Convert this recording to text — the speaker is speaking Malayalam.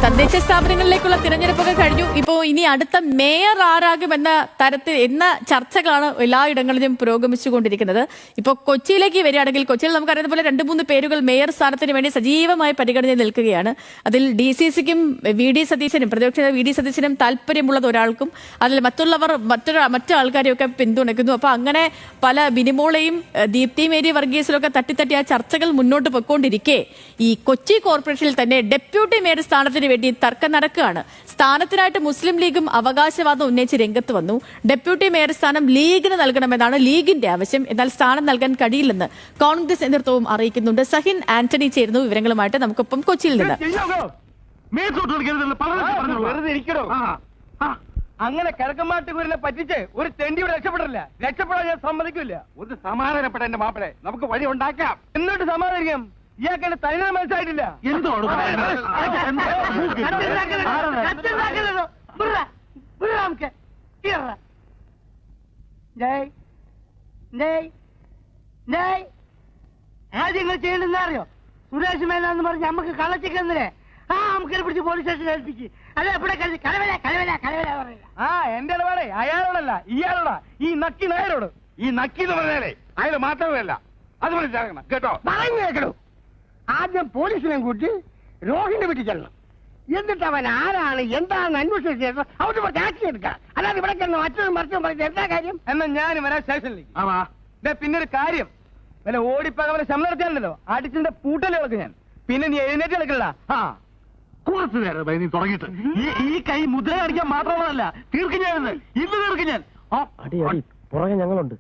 തദ്ദേശ സ്ഥാപനങ്ങളിലേക്കുള്ള തിരഞ്ഞെടുപ്പൊക്കെ കഴിഞ്ഞു. ഇപ്പോൾ ഇനി അടുത്ത മേയർ ആരാകുമെന്ന തരത്തിൽ എന്ന ചർച്ചകളാണ് എല്ലായിടങ്ങളിലും പുരോഗമിച്ചുകൊണ്ടിരിക്കുന്നത്. ഇപ്പോൾ കൊച്ചിയിലേക്ക് വരികയാണെങ്കിൽ കൊച്ചിയിൽ നമുക്കറിയുന്ന പോലെ 2-3 പേരുകൾ മേയർ സ്ഥാനത്തിന് വേണ്ടി സജീവമായി പരിഗണന നിൽക്കുകയാണ്. അതിൽ DCCക്കും VD സതീശനും പ്രതിപക്ഷ VD സതീശനും താല്പര്യമുള്ളത് ഒരാൾക്കും, അതിൽ മറ്റുള്ളവർ മറ്റു ആൾക്കാരെയൊക്കെ പിന്തുണയ്ക്കുന്നു. അപ്പോൾ അങ്ങനെ പല ബിനിമോളെയും ദീപ്തി മേരി വർഗീസിലൊക്കെ തട്ടിത്തട്ടി ആ ചർച്ചകൾ മുന്നോട്ട് പോയിക്കൊണ്ടിരിക്കെ ഈ കൊച്ചി കോർപ്പറേഷനിൽ തന്നെ ഡെപ്യൂട്ടി മേയർ സ്ഥാനത്തിന് വേണ്ടി തർക്കം നടക്കുകയാണ്. സ്ഥാനത്തിനായിട്ട് മുസ്ലിം ലീഗും അവകാശവാദം ഉന്നയിച്ച് രംഗത്ത് വന്നു. ഡെപ്യൂട്ടി മേയർ സ്ഥാനം ലീഗിന് നൽകണമെന്നാണ് ലീഗിന്റെ ആവശ്യം. എന്നാൽ സ്ഥാനം നൽകാൻ കഴിയില്ലെന്ന് കോൺഗ്രസ് നേതൃത്വവും അറിയിക്കുന്നുണ്ട്. സഹിൻ ആന്റണി ചേരുന്നു വിവരങ്ങളുമായിട്ട് നമുക്കൊപ്പം കൊച്ചിയിൽ നിന്ന്. അങ്ങനെ കിഴക്കമ്മാട്ടുകൂരിനെ പറ്റിച്ച് ഒരു തെണ്ടിയോട് രക്ഷപ്പെടില്ല. രക്ഷപ്പെടാൻ ഞാൻ സമ്മതിക്കില്ല. ഒന്ന് സമാധാനപ്പെട്ട എന്റെ മാപ്പിളെ, നമുക്ക് വഴി ഉണ്ടാക്കാം. എന്നിട്ട് സമാധാനിക്കാം. ഇയാൾക്ക് എന്റെ തനിനെ മനസ്സിലായിട്ടില്ല. ആദ്യം നിങ്ങൾ ചെയ്യണ്ടെന്ന് അറിയോ? സുരേഷ് മേനാന്ന് പറഞ്ഞ് നമുക്ക് കളച്ചിക്കുന്നേ നമുക്ക് പിടിച്ച് പോലീസ് സ്റ്റേഷൻ ഏൽപ്പിച്ച് അല്ല ഇവിടെ എന്റെ ഇടപാടേ അയാളോടല്ല, ഇയാളോടാ, ഈ നക്കി നായരോട്. ഈ നക്കി എന്ന് പറഞ്ഞാലേ അയാൾ മാത്രമല്ല, അത് മനസ്സിലാക്കണം കേട്ടോ. പറഞ്ഞു കേൾക്കണോ? ആദ്യം പോലീസിനെ കൂട്ടി രോഹിന്റെ വീട്ടിൽ ചെല്ലണം. എന്നിട്ട് അവൻ ആരാണ് എന്താണെന്ന് അന്വേഷിച്ച് അവിടെ ആക്ഷൻ എടുക്കാം. അല്ലാതെ ഇവിടെ ചെന്ന് മറ്റൊന്നും മറിച്ചും പറഞ്ഞത് എന്താ കാര്യം? എന്നാ ഞാൻ വരാം സ്റ്റേഷനിലേക്ക്. പിന്നെ ഒരു കാര്യം, വല്ല ഓടിപ്പകവലെ ശമ്പളം നടത്തിയാണല്ലോ അടിച്ചിന്റെ പൂട്ടലുകളൊക്കെ ഞാൻ. പിന്നെ നീ എഴുന്നേറ്റ് കളിക്കണ്ട. കുറച്ചു നേരം നീ തുടങ്ങിയിട്ട് ഈ കൈ മുദ്ര അടിക്കാൻ മാത്രമല്ല തീർക്കും ഞാൻ, ഇന്ന് തീർക്കും ഞാൻ. പുറകെ ഞങ്ങളുണ്ട്.